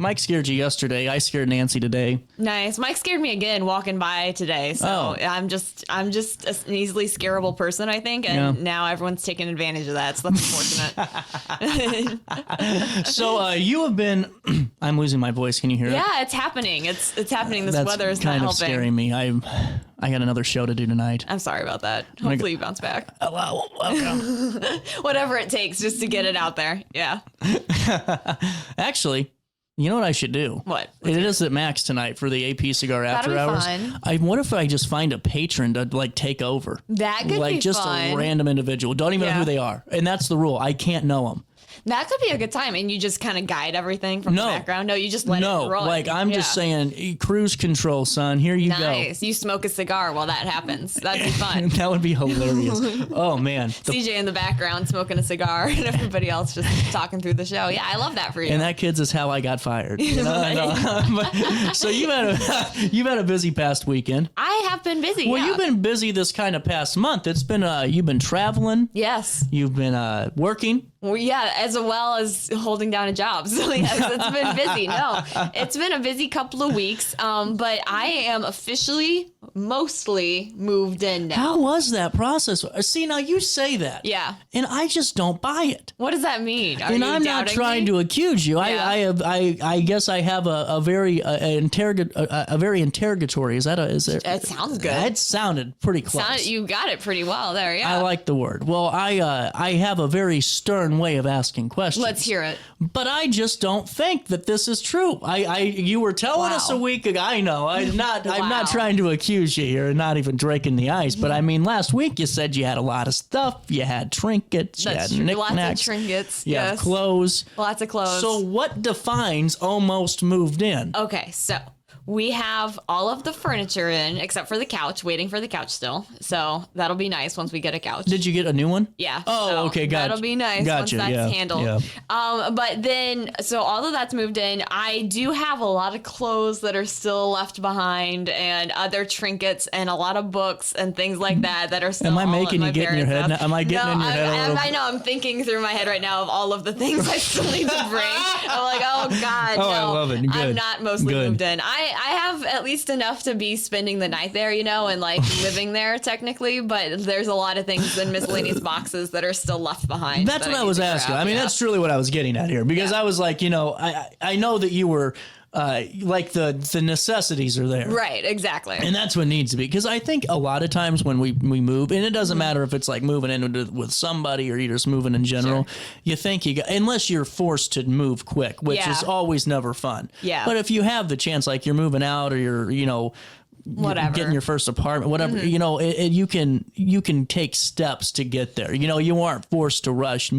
Mike scared you yesterday. I scared Nancy today. Nice. Mike scared me again walking by today. So I'm just an easily scarable person, I think. And now everyone's taking advantage of that. So that's unfortunate. So you have been, I'm losing my voice. Can you hear it? Yeah, it's happening. It's happening. This That's weather is not kind of helping. scaring me. I got another show to do tonight. I'm sorry about that. Hopefully you bounce back. Well, welcome. Whatever it takes just to get it out there. Yeah. Actually, you know what I should do? What? It is at Max tonight for the AP Cigar After That'll be Hours. fun. What if I just find a patron to like take over? That could be just fun. a random individual. Don't even know who they are. And that's the rule. I can't know them. That could be a good time. And you just kind of guide everything from the background. No, you just let it roll. Like I'm just saying, cruise control, son. Here you go. Nice. You smoke a cigar while that happens. That'd be fun. That would be hilarious. Oh, man. CJ in the background smoking a cigar and everybody else just talking through the show. Yeah, I love that for you. And that, kids, is how I got fired. You know? So you've had a busy past weekend. I have been busy. Well, you've been busy this kind of past month. It's been you've been traveling. Yes. You've been working. Well, yeah, as well as holding down a job. So yes, it's been busy. No, it's been a busy couple of weeks. But I am officially mostly moved in now. How was that process? See, now you say that. Yeah. And I just don't buy it. What does that mean? And I'm not trying to accuse you. Yeah. I guess I have a very interrogatory. It sounds good. It sounded pretty close. You got it pretty well there. Yeah. I like the word. Well, I have a very stern way of asking questions. Let's hear it. But I just don't think that this is true. You were telling us a week ago. I know. I'm not trying to accuse you here, and not even breaking the ice. But I mean, last week you said you had a lot of stuff. You had trinkets. That's you had true. knickknacks. Lots of trinkets. You have clothes. Lots of clothes. So what defines almost moved in? Okay, so we have all of the furniture in, except for the couch, waiting for the couch still. So that'll be nice once we get a couch. Did you get a new one? Yeah. Oh, so okay, gotcha. That'll be nice once that's handled. Yeah. But then, so all of that's moved in. I do have a lot of clothes that are still left behind and other trinkets and a lot of books and things like that are still Am I making you get in your head now? Am I getting in your head a little? I know. I'm thinking through my head right now of all of the things I still need to bring. I'm like, oh, God, I love it. Good. I'm not mostly Good. moved in. I have at least enough to be spending the night there, and like living there technically, but there's a lot of things in miscellaneous boxes that are still left behind. That's what I was asking. I mean, that's truly what I was getting at here, because I was like, I know that you were like the necessities are there. Right, exactly. And that's what needs to be. Because I think a lot of times when we move, and it doesn't matter if it's like moving in with somebody or you're just moving in general, you think unless you're forced to move quick, which is always never fun. Yeah. But if you have the chance, like you're moving out or you're, whatever, getting your first apartment, whatever, you can take steps to get there. You aren't forced to rush,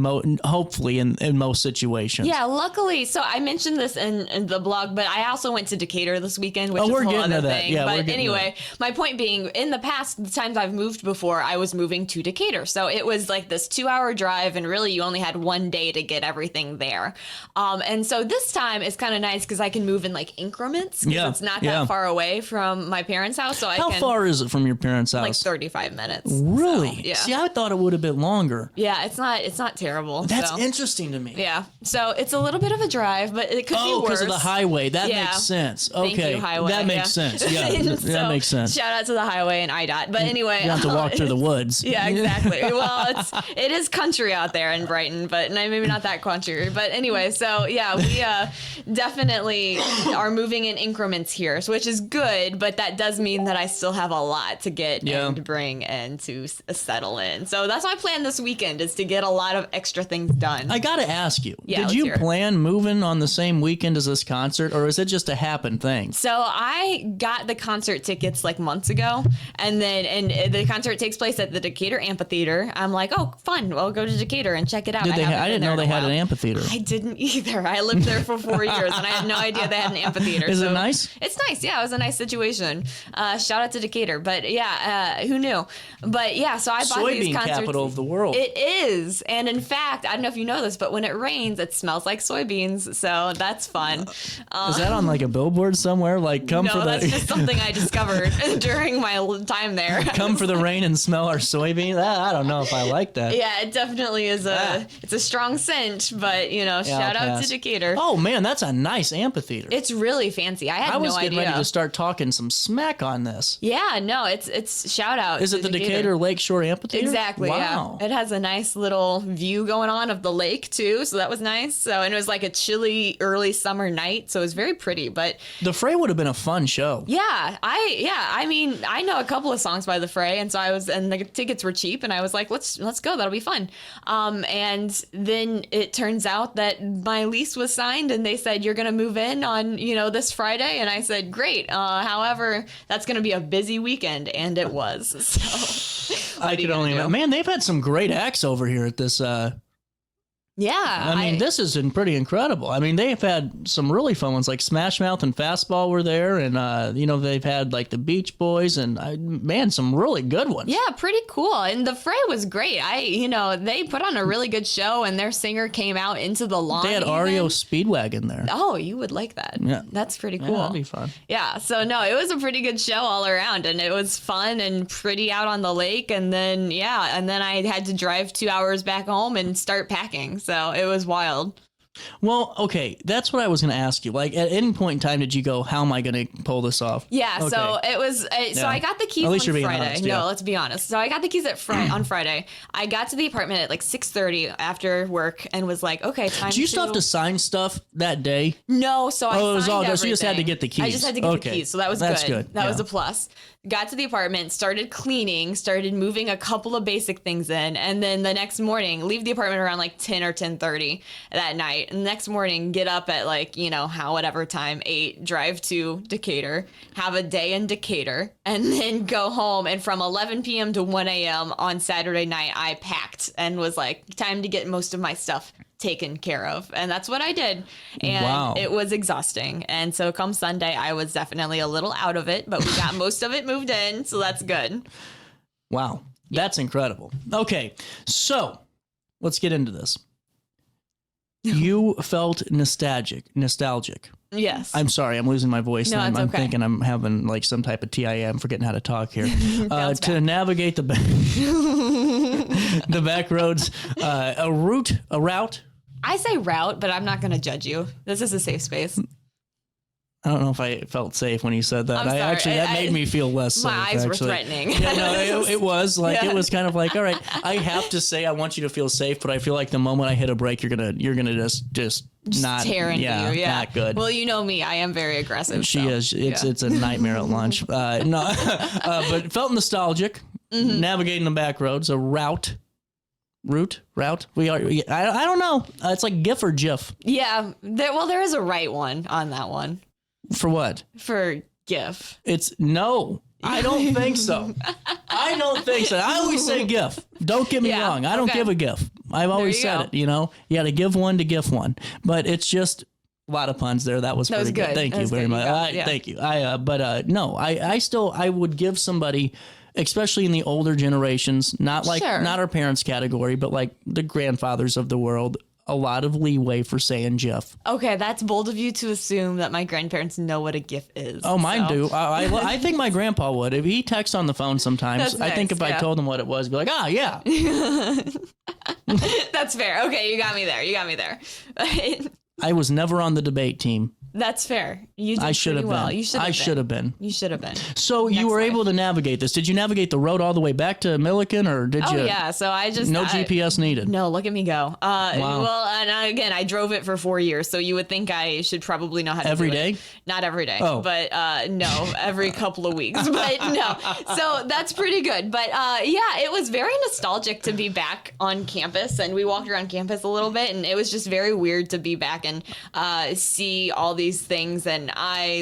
hopefully in most situations. Yeah, luckily. So I mentioned this in the blog, but I also went to Decatur this weekend, which is a whole other thing. Yeah, but anyway, my point being, in the past, the times I've moved before, I was moving to Decatur. So it was like this 2-hour drive, and really you only had one day to get everything there. And so this time it's kind of nice because I can move in like increments, because it's not that far away from my parents' house. So How far is it from your parents' house? Like 35 minutes. Really? So, yeah. See, I thought it would have been longer. Yeah, it's not terrible. That's interesting to me. Yeah. So it's a little bit of a drive, but it could be worse. Oh, because of the highway. That makes sense. Okay. Thank you, highway. That makes sense. Yeah, that makes sense. Shout out to the highway and IDOT. But anyway, you have to walk through the woods. Yeah, exactly. Well, it is country out there in Brighton, but maybe not that country. But anyway, so yeah, we definitely are moving in increments here, which is good, but that does mean that I still have a lot to get and to bring and to settle in. So that's my plan this weekend, is to get a lot of extra things done. I got to ask you, Yeah, did you plan moving on the same weekend as this concert, or is it just a happen thing? So I got the concert tickets like months ago, and the concert takes place at the Decatur Amphitheater. I'm like, oh, fun. I'll go to Decatur and check it out. I didn't know they had an amphitheater. I didn't either. I lived there for 4 years, and I had no idea they had an amphitheater. Is it nice? It's nice. Yeah, it was a nice situation. Shout out to Decatur. But yeah, who knew? But yeah, so I bought these soybean concerts. capital of the world. It is. And in fact, I don't know if you know this, but when it rains, it smells like soybeans. So that's fun. Is that on like a billboard somewhere? Like, come no, for the... that's just something I discovered during my time there. Come for the rain and smell our soybean? I don't know if I like that. Yeah, it definitely is it's a strong scent, but shout out to Decatur. Oh man, that's a nice amphitheater. It's really fancy. I was no getting idea. ready to start talking some smack on this. Yeah, no, it's shout out. Is it the Decatur Lakeshore Amphitheater? Exactly. Wow. Yeah. It has a nice little view going on of the lake too, so that was nice. So, and it was like a chilly early summer night, so it was very pretty. But the Fray would have been a fun show. I mean, I know a couple of songs by the Fray, and so and the tickets were cheap, and I was like, let's go, that'll be fun. And then it turns out that my lease was signed, and they said you're gonna move in on this Friday, and I said great. However, that's gonna be a busy weekend, and it was. So I could only imagine. Man, they've had some great acts over here at this. Yeah. I mean, this has been pretty incredible. I mean, they've had some really fun ones, like Smash Mouth and Fastball were there, and they've had like the Beach Boys and some really good ones. Yeah, pretty cool. And the Fray was great. They put on a really good show, and their singer came out into the lawn. They had REO Speedwagon there. Oh, you would like that. Yeah. That's pretty cool. Yeah, that'd be fun. Yeah, so no, it was a pretty good show all around, and it was fun and pretty out on the lake, and then I had to drive 2 hours back home and start packing. So it was wild. Well, okay, that's what I was going to ask you. Like, at any point in time, did you go, how am I going to pull this off? Yeah, okay. So it was, so I got the keys at least on you're Friday. Being honest, yeah. No, let's be honest. So I got the keys on Friday. I got to the apartment at like 6:30 after work and was like, okay, time to... Do you still have to sign stuff that day? No, so I signed it was all good. So you just had to everything. get the keys. I just had to get the keys, so that was That's good. That was a plus. Got to the apartment, started cleaning, started moving a couple of basic things in, and then the next morning, leave the apartment around like 10 or 10:30 that night. And the next morning, get up at like, whatever time, 8, drive to Decatur, have a day in Decatur, and then go home. And from 11 p.m. to 1 a.m. on Saturday night, I packed and was like, time to get most of my stuff taken care of. And that's what I did. And It was exhausting. And so come Sunday, I was definitely a little out of it, but we got most of it moved in. So that's good. Wow. That's incredible. Okay. So let's get into this. You felt nostalgic. Yes. I'm sorry, I'm losing my voice. No, I'm it's okay. thinking I'm having like some type of TIA. I'm forgetting how to talk here. To navigate the back roads, a route. I say route, but I'm not going to judge you. This is a safe space. I don't know if I felt safe when you said that. I'm sorry. That made me feel less safe. My eyes were threatening. Yeah, no, it was like it was kind of like, all right, I have to say I want you to feel safe, but I feel like the moment I hit a break, you're gonna just not tear into you. Yeah, not good. Well, you know me, I am very aggressive. She is. It's a nightmare at lunch. But felt nostalgic. Mm-hmm. Navigating the back roads, a route. We are. I don't know. It's like GIF or GIF. Yeah. There is a right one on that one. For what? For GIF. It's no. I don't think so. I always say GIF. Don't get me wrong. I don't give a GIF. I've always said it. You got to give one to GIF one. But it's just a lot of puns there. That was pretty good. Thank you very much. Thank you. No. I would give somebody, especially in the older generations, not our parents' category, but like the grandfathers of the world, a lot of leeway for saying GIF. Okay, that's bold of you to assume that my grandparents know what a GIF is. Oh, mine do. I think my grandpa would. If he texts on the phone sometimes, I think if I told him what it was, he'd be like, yeah. That's fair. Okay, you got me there. I was never on the debate team. That's fair. You did I should have well. been. You should have I should have been. You should have been. So you were able to navigate this. Did you navigate the road all the way back to Milliken, or did you? Oh yeah. So I just no GPS needed. No, look at me go. Wow. Well, and again, I drove it for 4 years, so you would think I should probably know how to every do day. It. Not every day. Oh. But no, every couple of weeks. But no. So that's pretty good. But yeah, it was very nostalgic to be back on campus, and we walked around campus a little bit, and it was just very weird to be back and see all these these things. And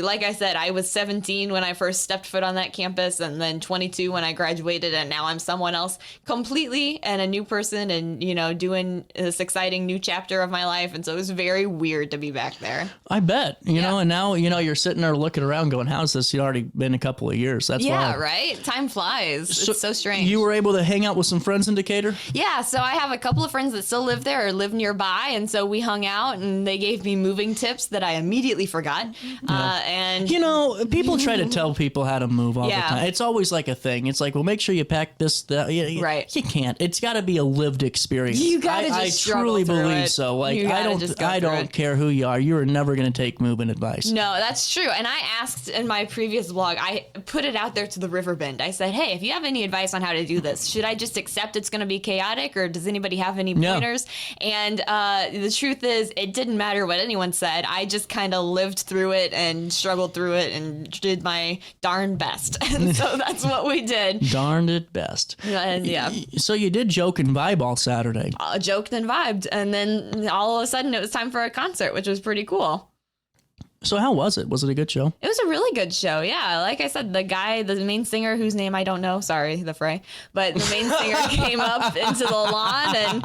like I said, I was 17 when I first stepped foot on that campus, and then 22 when I graduated, and now I'm someone else completely and a new person, and, doing this exciting new chapter of my life. And so it was very weird to be back there. I bet, you know, and now, you're sitting there looking around going, how's this? You've already been a couple of years. That's wild. Right? Time flies. It's so strange. You were able to hang out with some friends in Decatur? Yeah, so I have a couple of friends that still live there or live nearby, and so we hung out, and they gave me moving tips that I immediately forgot. And people try to tell people how to move all the time. It's always like a thing. It's like, well, make sure you pack this. Right. You can't. It's got to be a lived experience. You gotta just I truly believe it. so. Like, I don't care who you are. You are never going to take moving advice. No, that's true. And I asked in my previous blog, I put it out there to the RiverBend. I said, hey, if you have any advice on how to do this, should I just accept it's going to be chaotic, or does anybody have any pointers? And the truth is, it didn't matter what anyone said. I just kind of lived through it and struggled through it and did my darn best. And so that's what we did. Darned it best. And So you did joke and vibe all Saturday. Joked and vibed. And then all of a sudden it was time for a concert, which was pretty cool. So how was it? Was it a good show? It was a really good show. Yeah. Like I said, the main singer, whose name I don't know, sorry, the Fray, but the main singer came up into the lawn and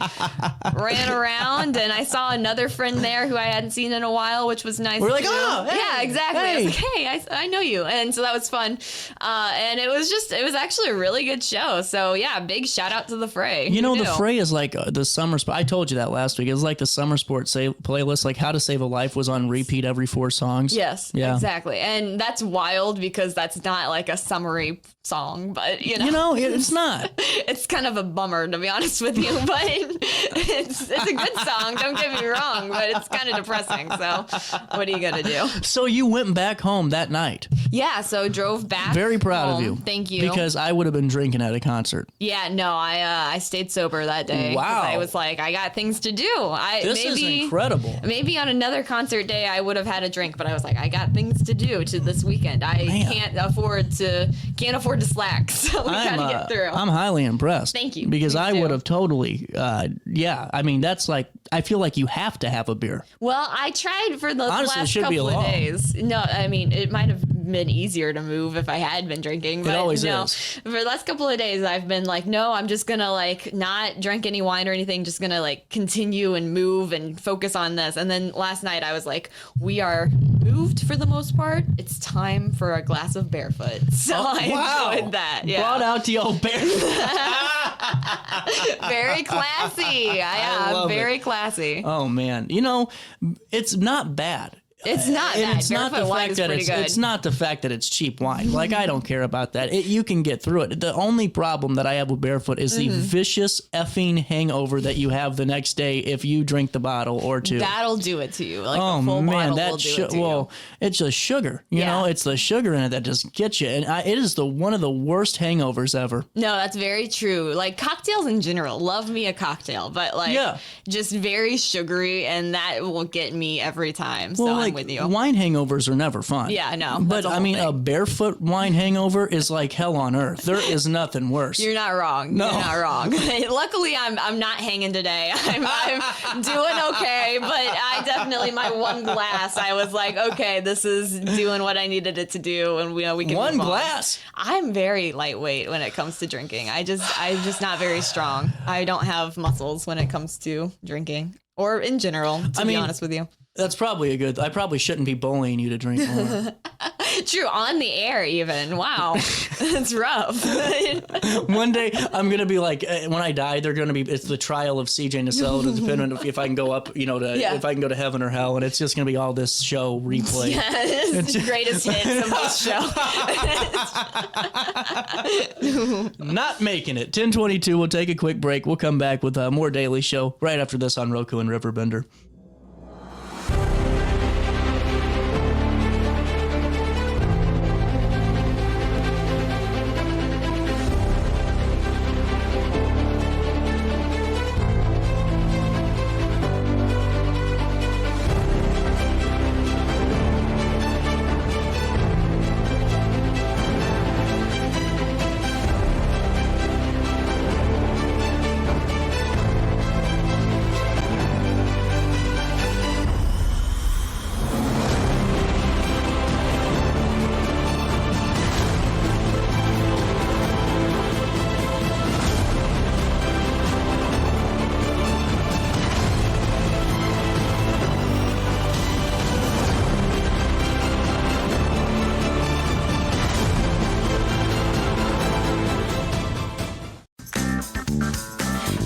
ran around, and I saw another friend there who I hadn't seen in a while, which was nice. We're like, oh, hey, yeah, exactly. Hey. I was like, hey, I know you. And so that was fun. And it was actually a really good show. So yeah, big shout out to the Fray. The Fray is like the summer sport. I told you that last week. It was like the summer sports playlist, like How to Save a Life was on repeat every 4 songs. Yes, exactly. And that's wild because that's not like a summary song, but it's not. It's kind of a bummer, to be honest with you, but it's a good song. Don't get me wrong, but it's kind of depressing. So what are you going to do? So you went back home that night. Yeah. So drove back. Very proud of you. Thank you. Because I would have been drinking at a concert. Yeah, no, I stayed sober that day. Wow. I was like, I got things to do. This is incredible. Maybe on another concert day I would have had a drink, but I was like, I got things to do this weekend. I can't afford to slack. So we got to get through. I'm highly impressed. Thank you. Because I would have totally, I mean, that's like, I feel like you have to have a beer. Well, I tried for the Honestly, last couple of days. No, I mean, it might have been easier to move if I had been drinking. But it always is. For the last couple of days, I've been like, no, I'm just going to like not drink any wine or anything. Just going to like continue and move and focus on this. And then last night I was like, we are moved for the most part. It's time for a glass of barefoot. So I enjoyed that. Yeah. Brought out the old barefoot. Very classy. I am very classy. Oh man. It's not bad. It's not and bad. It's not the fact that it's not the fact that it's cheap wine. Like, I don't care about that. You can get through it. The only problem that I have with barefoot is the vicious effing hangover that you have the next day if you drink the bottle or two. That'll do it to you. Like, the full bottle will do it to you. It's just sugar. You know, it's the sugar in it that just gets you. And it is one of the worst hangovers ever. No, that's very true. Like, cocktails in general. Love me a cocktail. But, like, just very sugary, and that will get me every time. So I'm with you. Wine hangovers are never fun. Yeah, I know. But I mean, a barefoot wine hangover is like hell on earth. There is nothing worse. You're not wrong. No. You're not wrong. Luckily, I'm not hanging today. I'm doing okay, but I definitely, my one glass, I was like, okay, this is doing what I needed it to do, and we can one move on. glass. I'm very lightweight when it comes to drinking. I'm just not very strong. I don't have muscles when it comes to drinking, or in general, to be honest with you. That's probably I probably shouldn't be bullying you to drink more. True, on the air even. Wow. It's rough. One day I'm going to be like, when I die, it's the trial of CJ Nacelle, depending if I can go up, if I can go to heaven or hell, and it's just going to be all this show replay. It's the greatest hits of this show. Not making it. 10:22, we'll take a quick break. We'll come back with more Daily Show right after this on Roku and RiverBender.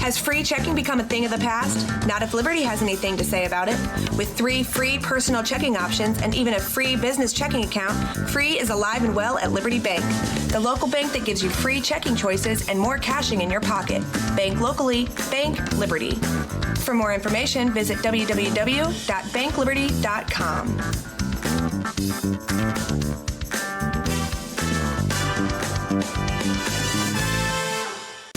Has free checking become a thing of the past? Not if Liberty has anything to say about it. With 3 free personal checking options and even a free business checking account, Free is alive and well at Liberty Bank, the local bank that gives you free checking choices and more cashing in your pocket. Bank locally, bank Liberty. For more information, visit www.bankliberty.com.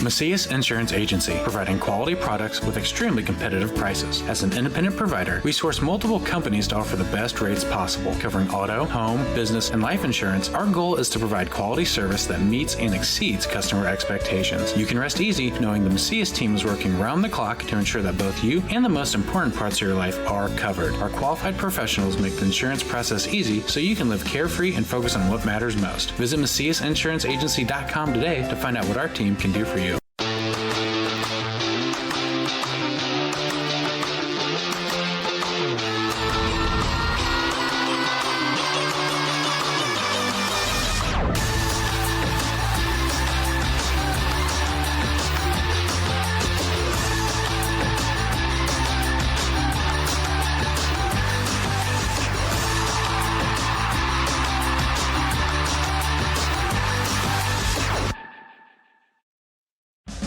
Macias Insurance Agency, providing quality products with extremely competitive prices. As an independent provider, we source multiple companies to offer the best rates possible, covering auto, home, business, and life insurance. Our goal is to provide quality service that meets and exceeds customer expectations. You can rest easy knowing the Macias team is working round the clock to ensure that both you and the most important parts of your life are covered. Our qualified professionals make the insurance process easy so you can live carefree and focus on what matters most. Visit MaciasInsuranceAgency.com today to find out what our team can do for you.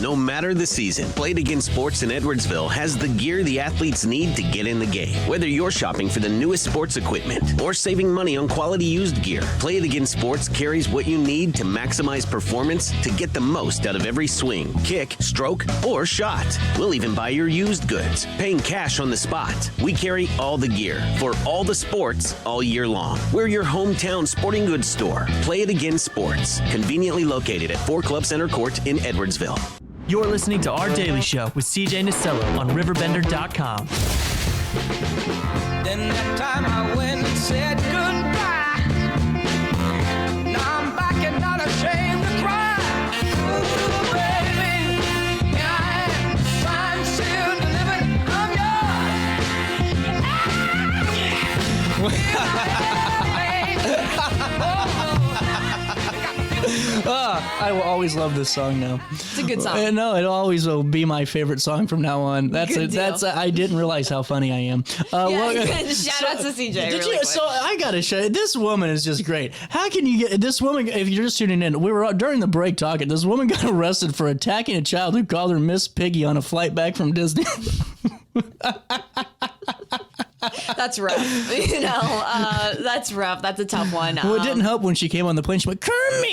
No matter the season, Play It Again Sports in Edwardsville has the gear the athletes need to get in the game. Whether you're shopping for the newest sports equipment or saving money on quality used gear, Play It Again Sports carries what you need to maximize performance to get the most out of every swing, kick, stroke, or shot. We'll even buy your used goods, paying cash on the spot. We carry all the gear for all the sports all year long. We're your hometown sporting goods store. Play It Again Sports, conveniently located at 4 Club Center Court in Edwardsville. You're listening to Our Daily Show with CJ Nasello on RiverBender.com. Then that time I went and said goodbye. Now I'm back and not ashamed to cry. Ooh, baby, here I am, signed, sealed, delivered, I'm yours. Here I will always love this song now. It's a good song. No, it always will be my favorite song from now on. That's Good it. deal. I didn't realize how funny I am. Shout out to CJ. Did really you? quick. So I gotta show you. This woman is just great. How can you get this woman? If you're just tuning in, we were during the break talking. This woman got arrested for attacking a child who called her Miss Piggy on a flight back from Disney. That's rough. That's rough. That's a tough one. Well, it didn't help when she came on the plane. She went, Kermit.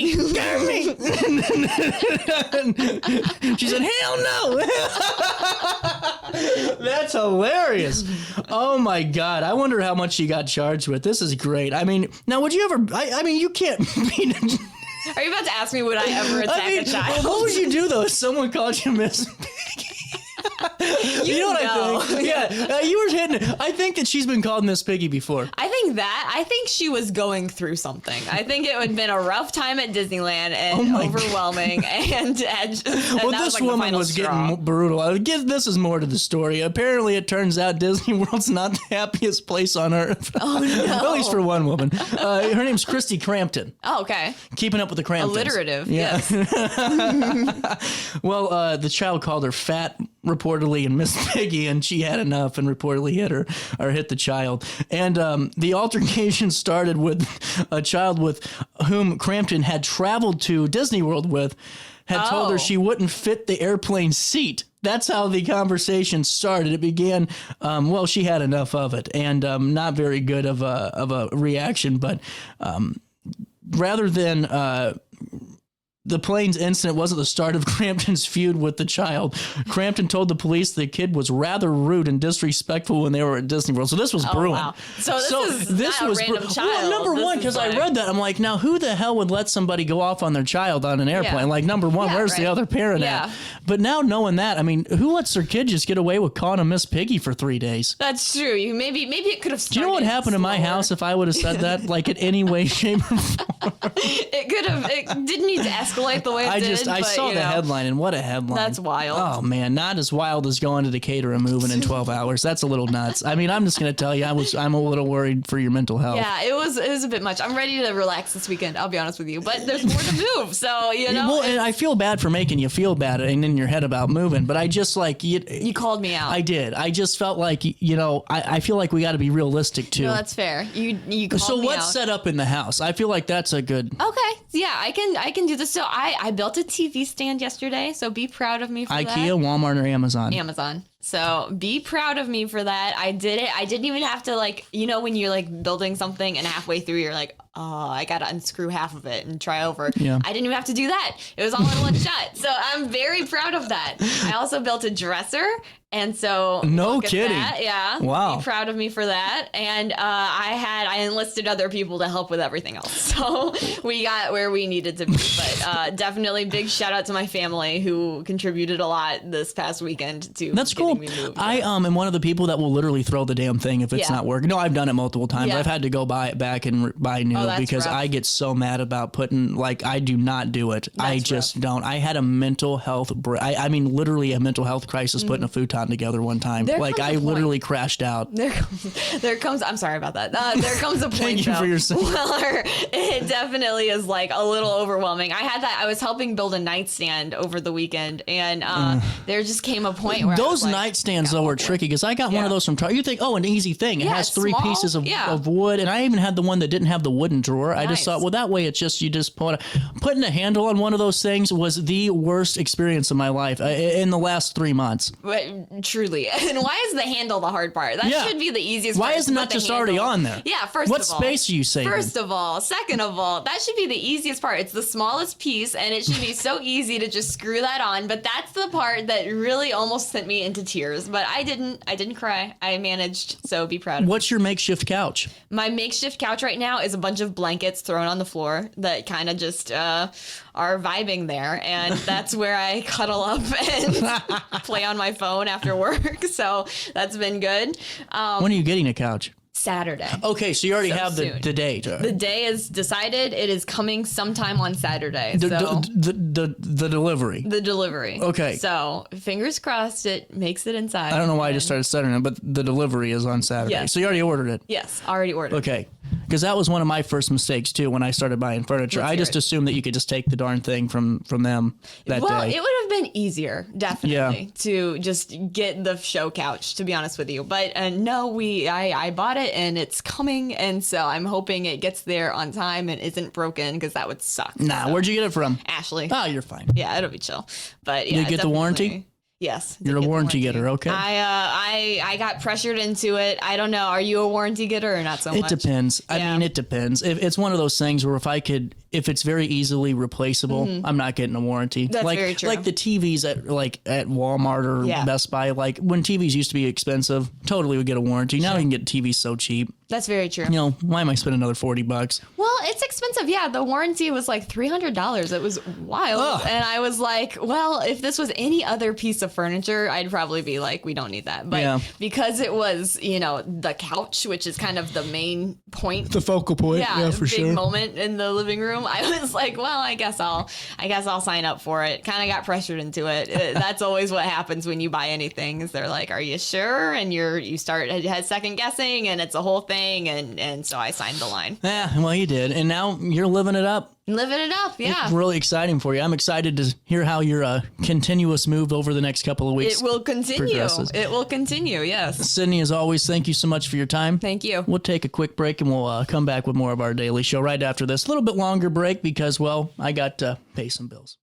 She said, hell no. That's hilarious. Oh, my God. I wonder how much she got charged with. This is great. I mean, now, would you ever... I mean, you can't... Are you about to ask me would I ever attack a child? What would you do, though, if someone called you Miss Piggy? You know what I think? Yeah, you were hitting it. I think that she's been called Miss Piggy before. I think she was going through something. I think it would have been a rough time at Disneyland and overwhelming. And well, this woman was getting brutal. This is more to the story. Apparently, it turns out Disney World's not the happiest place on earth. Oh, no. At least for one woman. Her name's Christy Crampton. Oh, okay. Keeping Up with the Cramptons. Alliterative, yeah. Yes. Well, the child called her fat, reportedly, and Miss Piggy, and she had enough and reportedly hit the child. And the altercation started with a child with whom Crampton had traveled to Disney World with, had told her she wouldn't fit the airplane seat. That's how the conversation started. It began, well, she had enough of it, and not very good of a reaction, but rather than... the plane's incident wasn't the start of Crampton's feud with the child. Crampton told the police the kid was rather rude and disrespectful when they were at Disney World. So this was brewing. Wow. So this was not a random child. Well, number one, because I read that, I'm like, now who the hell would let somebody go off on their child on an airplane? Yeah. Like, number one, where's the other parent at? But now knowing that, I mean, who lets their kid just get away with calling a Miss Piggy for 3 days? That's true. Maybe it could have started. Do you know what happened in my house if I would have said that? Like, in any way, shape, or form? It could could have. It didn't need to escalate the way it did. I saw the headline, and what a headline. That's wild. Oh, man. Not as wild as going to Decatur and moving in 12 hours. That's a little nuts. I mean, I'm just going to tell you, I'm a little worried for your mental health. Yeah, it was a bit much. I'm ready to relax this weekend. I'll be honest with you, but there's more to move. So, Well, and I feel bad for making you feel bad and in your head about moving, but I just you called me out. I did. I just felt like, I feel like we got to be realistic too. No, that's fair. You called me out. So what's set up in the house? I feel like that's a good. Okay. Yeah, I can do this. So I built a TV stand yesterday. So be proud of me for that. IKEA, Walmart, or Amazon? Amazon. So be proud of me for that. I did it. I didn't even have to when you're like building something and halfway through you're like, oh, I got to unscrew half of it and try over. Yeah. I didn't even have to do that. It was all in one shot. So I'm very proud of that. I also built a dresser. And so no kidding. Yeah. Wow. Be proud of me for that. And I enlisted other people to help with everything else. So we got where we needed to be. But definitely big shout out to my family who contributed a lot this past weekend to That's cool. me moved. I am one of the people that will literally throw the damn thing if it's not working. No, I've done it multiple times. Yeah. I've had to go buy it back and buy new because rough. I get so mad about putting I do not do it. I just don't. I had a mental health I mean literally a mental health crisis putting a futon together one time. I literally crashed out. There comes I'm sorry about that. There comes a point Thank you for your where it definitely is like a little overwhelming. I was helping build a nightstand over the weekend and there just came a point where those nightstands though were tricky because I got one of those from Target. You think, an easy thing. It has 3 small. pieces of wood, and I even had the one that didn't have the wooden drawer. I just thought, well, that way it's just you just putting a handle on one of those things was the worst experience of my life in the last 3 months. But truly, and why is the handle the hard part? That should be the easiest part. Why isn't that just already on there? Yeah, first what of all. What space are you saving? First of all. Second of all, that should be the easiest part. It's the smallest piece, and it should be so easy to just screw that on. But that's the part that really almost sent me into tears. But I didn't cry. I managed, so be proud of me. What's your makeshift couch? My makeshift couch right now is a bunch of blankets thrown on the floor that kind of just are vibing there. And that's where I cuddle up and play on my phone after work. So that's been good. When are you getting a couch? Saturday. Okay, so you already have the date. The day is decided. It is coming sometime on Saturday. The delivery. The delivery. Okay. So fingers crossed it makes it inside. I don't know why I just started stuttering it, but the delivery is on Saturday. Yes. So you already ordered it? Yes, already ordered. Okay. Because that was one of my first mistakes, too, when I started buying furniture. I just assumed that you could just take the darn thing from them that day. Well, it would have been easier, definitely, to just get the show couch, to be honest with you. But no, I bought it, and it's coming, and so I'm hoping it gets there on time and isn't broken, because that would suck. Nah, so. Where'd you get it from? Ashley. Oh, you're fine. Yeah, it'll be chill. But yeah, Did you get the warranty? Yes. You're a warranty getter, okay. I got pressured into it. I don't know. Are you a warranty getter or not so much? It depends. I mean, it depends. It's one of those things where if it's very easily replaceable, I'm not getting a warranty. That's very true. Like the TVs at Walmart or Best Buy, like when TVs used to be expensive, totally would get a warranty. Now you can get TVs so cheap. That's very true. Why am I spending another $40? Well, it's expensive. Yeah, the warranty was like $300. It was wild. Ugh. And I was like, well, if this was any other piece of furniture, I'd probably be like, we don't need that. But because it was, the couch, which is kind of the main point. The focal point. Yeah, for sure. Big moment in the living room. I was like, well, I guess I'll sign up for it. Kind of got pressured into it. That's always what happens when you buy anything is they're like, are you sure? And you start second guessing and it's a whole thing. And so I signed the line. Yeah, well, you did. And now you're living it up. Living it up, yeah. It's really exciting for you. I'm excited to hear how your continuous move over the next couple of weeks It will continue. progresses. It will continue, yes. Sydney, as always, thank you so much for your time. Thank you. We'll take a quick break and we'll come back with more of our daily show right after this. A little bit longer break because, well, I got to pay some bills.